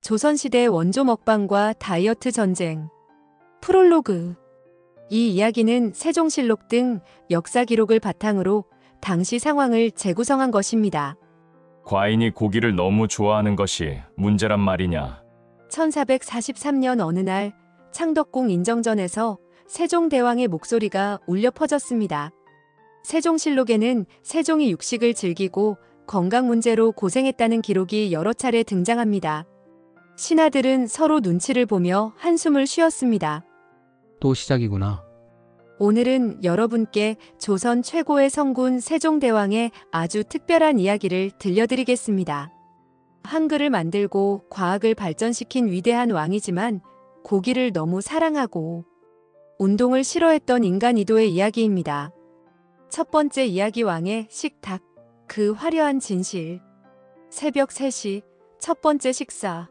조선시대 원조 먹방과 다이어트 전쟁. 프롤로그. 이 이야기는 세종실록 등 역사 기록을 바탕으로 당시 상황을 재구성한 것입니다. 과인이 고기를 너무 좋아하는 것이 문제란 말이냐? 1443년 어느 날 창덕궁 인정전에서 세종대왕의 목소리가 울려 퍼졌습니다. 세종실록에는 세종이 육식을 즐기고 건강 문제로 고생했다는 기록이 여러 차례 등장합니다. 신하들은 서로 눈치를 보며 한숨을 쉬었습니다. 또 시작이구나. 오늘은 여러분께 조선 최고의 성군 세종대왕의 아주 특별한 이야기를 들려드리겠습니다. 한글을 만들고 과학을 발전시킨 위대한 왕이지만 고기를 너무 사랑하고 운동을 싫어했던 인간 이도의 이야기입니다. 첫 번째 이야기, 왕의 식탁, 그 화려한 진실. 새벽 3시 첫 번째 식사.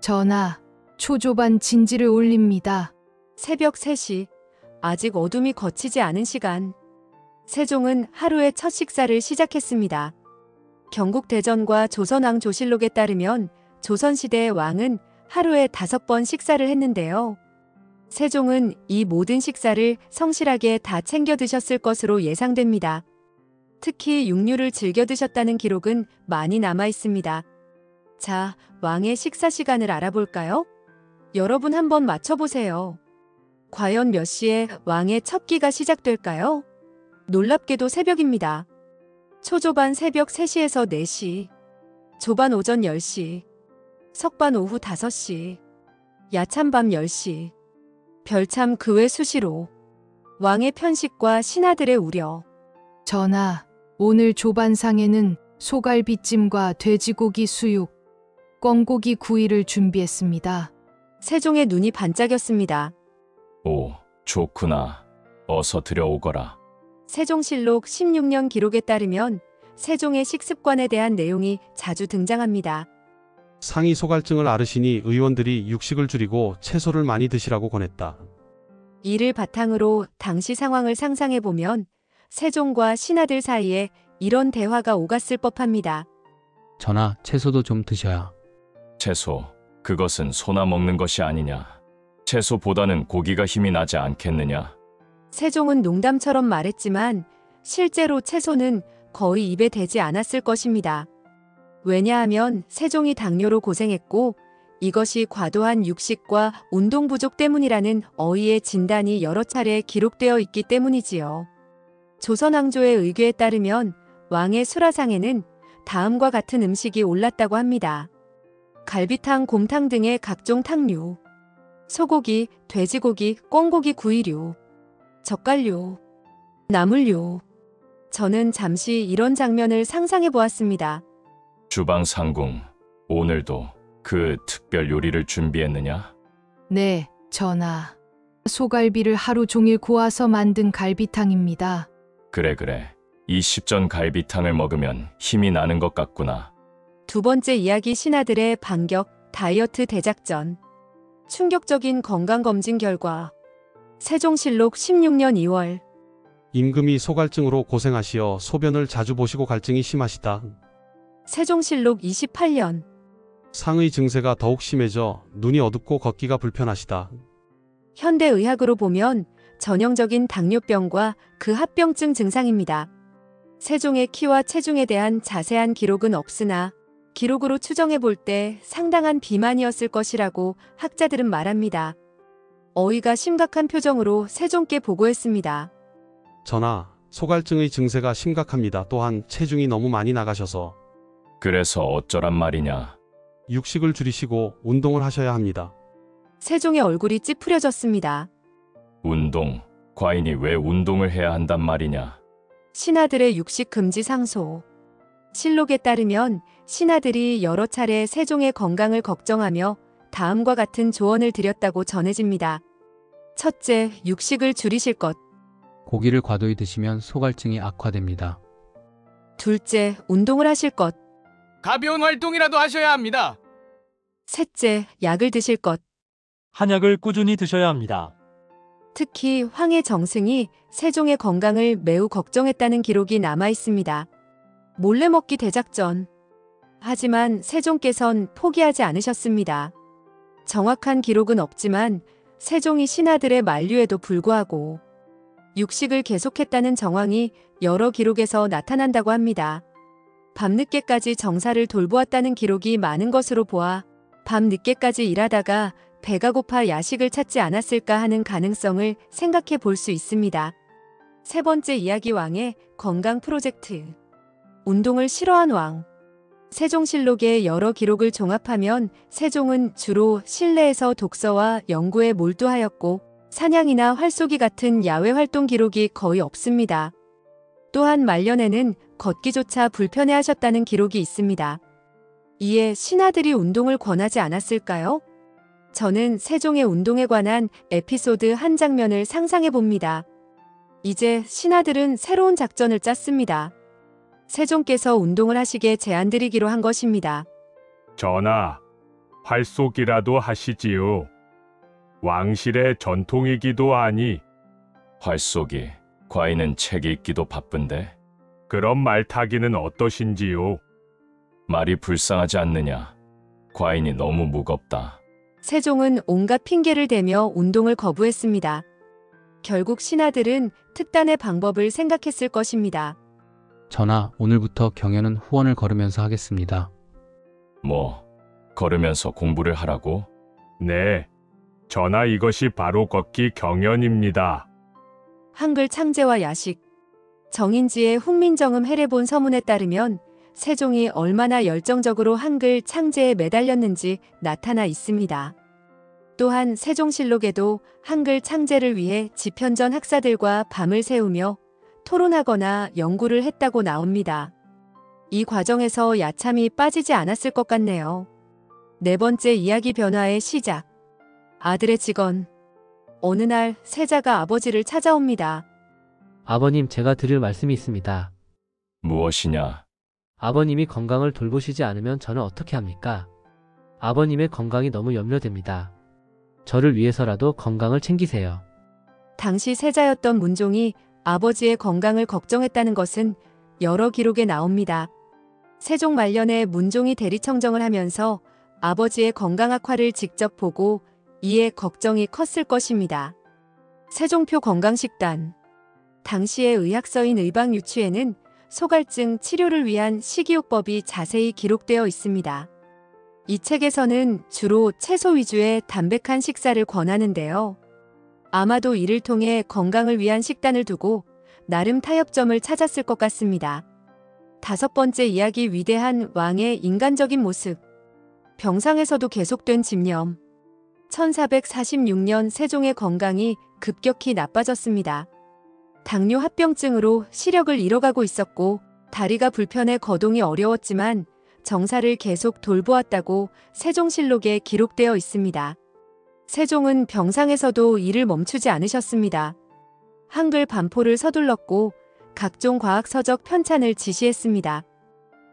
전하, 초조반 진지를 올립니다. 새벽 3시, 아직 어둠이 걷히지 않은 시간. 세종은 하루의 첫 식사를 시작했습니다. 경국대전과 조선왕조실록에 따르면 조선시대의 왕은 하루에 5번 식사를 했는데요. 세종은 이 모든 식사를 성실하게 다 챙겨 드셨을 것으로 예상됩니다. 특히 육류를 즐겨 드셨다는 기록은 많이 남아 있습니다. 자, 왕의 식사 시간을 알아볼까요? 여러분 한번 맞춰보세요. 과연 몇 시에 왕의 첫 끼가 시작될까요? 놀랍게도 새벽입니다. 초조반 새벽 3시에서 4시, 조반 오전 10시, 석반 오후 5시, 야참 밤 10시, 별참 그 외 수시로. 왕의 편식과 신하들의 우려. 전하, 오늘 조반상에는 소갈비찜과 돼지고기 수육, 꿩고기 구이를 준비했습니다. 세종의 눈이 반짝였습니다. 오, 좋구나. 어서 들여오거라. 세종실록 16년 기록에 따르면 세종의 식습관에 대한 내용이 자주 등장합니다. 상이 소갈증을 앓으시니 의원들이 육식을 줄이고 채소를 많이 드시라고 권했다. 이를 바탕으로 당시 상황을 상상해보면 세종과 신하들 사이에 이런 대화가 오갔을 법합니다. 전하, 채소도 좀 드셔야. 채소, 그것은 소나 먹는 것이 아니냐? 채소보다는 고기가 힘이 나지 않겠느냐? 세종은 농담처럼 말했지만 실제로 채소는 거의 입에 대지 않았을 것입니다. 왜냐하면 세종이 당뇨로 고생했고 이것이 과도한 육식과 운동 부족 때문이라는 어이의 진단이 여러 차례 기록되어 있기 때문이지요. 조선왕조의 의궤에 따르면 왕의 수라상에는 다음과 같은 음식이 올랐다고 합니다. 갈비탕, 곰탕 등의 각종 탕류, 소고기, 돼지고기, 꿩고기 구이류, 젓갈류, 나물류. 저는 잠시 이런 장면을 상상해 보았습니다. 주방상궁, 오늘도 그 특별 요리를 준비했느냐? 네, 전하. 소갈비를 하루 종일 구워서 만든 갈비탕입니다. 그래. 이 십전 갈비탕을 먹으면 힘이 나는 것 같구나. 두 번째 이야기, 신하들의 반격, 다이어트 대작전. 충격적인 건강검진 결과. 세종실록 16년 2월. 임금이 소갈증으로 고생하시어 소변을 자주 보시고 갈증이 심하시다. 세종실록 28년. 상의 증세가 더욱 심해져 눈이 어둡고 걷기가 불편하시다. 현대의학으로 보면 전형적인 당뇨병과 그 합병증 증상입니다. 세종의 키와 체중에 대한 자세한 기록은 없으나 기록으로 추정해 볼 때 상당한 비만이었을 것이라고 학자들은 말합니다. 어이가 심각한 표정으로 세종께 보고했습니다. 전하, 소갈증의 증세가 심각합니다. 또한 체중이 너무 많이 나가셔서 그래서 어쩌란 말이냐? 육식을 줄이시고 운동을 하셔야 합니다. 세종의 얼굴이 찌푸려졌습니다. 운동, 과인이 왜 운동을 해야 한단 말이냐? 신하들의 육식 금지 상소. 실록에 따르면 신하들이 여러 차례 세종의 건강을 걱정하며 다음과 같은 조언을 드렸다고 전해집니다. 첫째, 육식을 줄이실 것. 고기를 과도히 드시면 소갈증이 악화됩니다. 둘째, 운동을 하실 것. 가벼운 활동이라도 하셔야 합니다. 셋째, 약을 드실 것. 한약을 꾸준히 드셔야 합니다. 특히 황해 정승이 세종의 건강을 매우 걱정했다는 기록이 남아 있습니다. 몰래 먹기 대작전. 하지만 세종께선 포기하지 않으셨습니다. 정확한 기록은 없지만 세종이 신하들의 만류에도 불구하고 육식을 계속했다는 정황이 여러 기록에서 나타난다고 합니다. 밤늦게까지 정사를 돌보았다는 기록이 많은 것으로 보아 밤늦게까지 일하다가 배가 고파 야식을 찾지 않았을까 하는 가능성을 생각해 볼 수 있습니다. 세 번째 이야기 왕의 건강 프로젝트. 운동을 싫어한 왕. 세종실록의 여러 기록을 종합하면 세종은 주로 실내에서 독서와 연구에 몰두하였고 사냥이나 활쏘기 같은 야외 활동 기록이 거의 없습니다. 또한 말년에는 걷기조차 불편해하셨다는 기록이 있습니다. 이에 신하들이 운동을 권하지 않았을까요? 저는 세종의 운동에 관한 에피소드 한 장면을 상상해 봅니다. 이제 신하들은 새로운 작전을 짰습니다. 세종께서 운동을 하시게 제안드리기로 한 것입니다. 전하, 활쏘기라도 하시지요. 왕실의 전통이기도 하니. 활쏘기, 과인은 책 읽기도 바쁜데 그럼 말타기는 어떠신지요? 말이 불쌍하지 않느냐. 과인이 너무 무겁다. 세종은 온갖 핑계를 대며 운동을 거부했습니다. 결국 신하들은 특단의 방법을 생각했을 것입니다. 전하, 오늘부터 경연은 후원을 걸으면서 하겠습니다. 뭐, 걸으면서 공부를 하라고? 네, 전하 이것이 바로 걷기 경연입니다. 한글 창제와 야식. 정인지의 훈민정음 해례본 서문에 따르면 세종이 얼마나 열정적으로 한글 창제에 매달렸는지 나타나 있습니다. 또한 세종실록에도 한글 창제를 위해 집현전 학사들과 밤을 새우며 토론하거나 연구를 했다고 나옵니다. 이 과정에서 야참이 빠지지 않았을 것 같네요. 네 번째 이야기 변화의 시작. 아들의 직언. 어느 날 세자가 아버지를 찾아옵니다. 아버님, 제가 드릴 말씀이 있습니다. 무엇이냐? 아버님이 건강을 돌보시지 않으면 저는 어떻게 합니까? 아버님의 건강이 너무 염려됩니다. 저를 위해서라도 건강을 챙기세요. 당시 세자였던 문종이 아버지의 건강을 걱정했다는 것은 여러 기록에 나옵니다. 세종 말년에 문종이 대리청정을 하면서 아버지의 건강 악화를 직접 보고 이에 걱정이 컸을 것입니다. 세종표 건강식단. 당시의 의학서인 의방유추에는 소갈증 치료를 위한 식이요법이 자세히 기록되어 있습니다. 이 책에서는 주로 채소 위주의 담백한 식사를 권하는데요. 아마도 이를 통해 건강을 위한 식단을 두고 나름 타협점을 찾았을 것 같습니다. 다섯 번째 이야기 위대한 왕의 인간적인 모습. 병상에서도 계속된 집념. 1446년 세종의 건강이 급격히 나빠졌습니다. 당뇨 합병증으로 시력을 잃어가고 있었고 다리가 불편해 거동이 어려웠지만 정사를 계속 돌보았다고 세종실록에 기록되어 있습니다. 세종은 병상에서도 일을 멈추지 않으셨습니다. 한글 반포를 서둘렀고 각종 과학서적 편찬을 지시했습니다.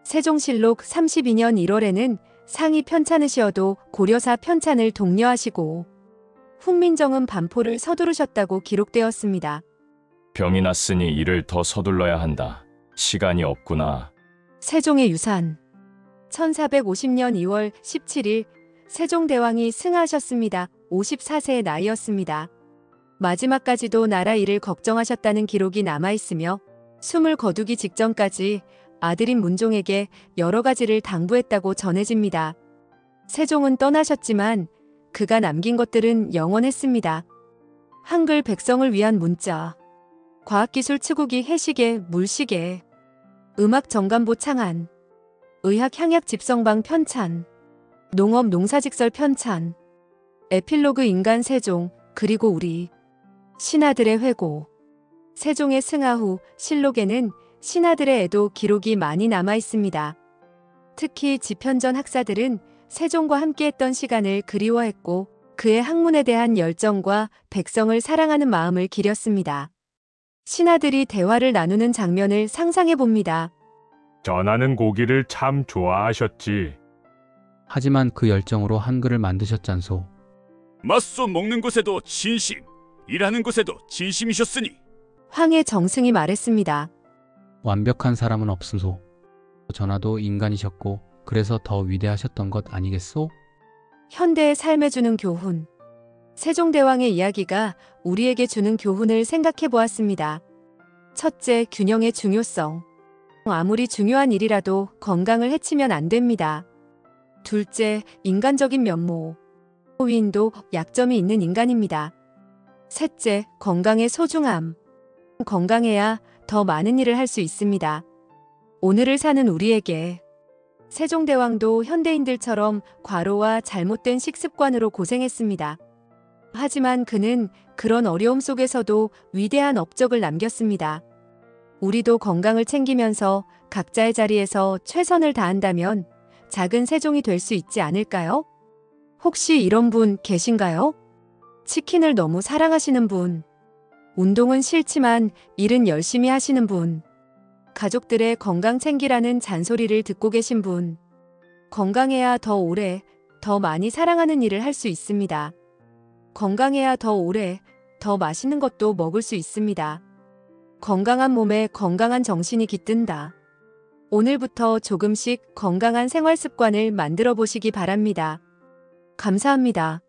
세종실록 32년 1월에는 상이 편찬으시어도 고려사 편찬을 독려하시고 훈민정음 반포를 서두르셨다고 기록되었습니다. 병이 났으니 일을 더 서둘러야 한다. 시간이 없구나. 세종의 유산. 1450년 2월 17일 세종대왕이 승하하셨습니다. 54세의 나이였습니다. 마지막까지도 나라 일을 걱정하셨다는 기록이 남아있으며 숨을 거두기 직전까지 아들인 문종에게 여러 가지를 당부했다고 전해집니다. 세종은 떠나셨지만 그가 남긴 것들은 영원했습니다. 한글 백성을 위한 문자. 과학기술 치국이 해시계, 물시계. 음악 정감보 창안. 의학 향약 집성방 편찬. 농업 농사직설 편찬. 에필로그 인간 세종, 그리고 우리. 신하들의 회고. 세종의 승하 후 실록에는 신하들의 애도 기록이 많이 남아 있습니다. 특히 집현전 학사들은 세종과 함께했던 시간을 그리워했고 그의 학문에 대한 열정과 백성을 사랑하는 마음을 기렸습니다. 신하들이 대화를 나누는 장면을 상상해 봅니다. 전하는 고기를 참 좋아하셨지. 하지만 그 열정으로 한글을 만드셨잖소. 맞소 먹는 것에도 진심, 일하는 것에도 진심이셨으니. 황해 정승이 말했습니다. 완벽한 사람은 없음소. 전하도 인간이셨고 그래서 더 위대하셨던 것 아니겠소? 현대의 삶에 주는 교훈. 세종대왕의 이야기가 우리에게 주는 교훈을 생각해 보았습니다. 첫째, 균형의 중요성. 아무리 중요한 일이라도 건강을 해치면 안 됩니다. 둘째, 인간적인 면모. 위인도 약점이 있는 인간입니다. 셋째, 건강의 소중함. 건강해야 더 많은 일을 할 수 있습니다. 오늘을 사는 우리에게 세종대왕도 현대인들처럼 과로와 잘못된 식습관으로 고생했습니다. 하지만 그는 그런 어려움 속에서도 위대한 업적을 남겼습니다. 우리도 건강을 챙기면서 각자의 자리에서 최선을 다한다면 작은 세종이 될 수 있지 않을까요? 혹시 이런 분 계신가요? 치킨을 너무 사랑하시는 분, 운동은 싫지만 일은 열심히 하시는 분, 가족들의 건강 챙기라는 잔소리를 듣고 계신 분, 건강해야 더 오래, 더 많이 사랑하는 일을 할 수 있습니다. 건강해야 더 오래, 더 맛있는 것도 먹을 수 있습니다. 건강한 몸에 건강한 정신이 깃든다. 오늘부터 조금씩 건강한 생활 습관을 만들어 보시기 바랍니다. 감사합니다.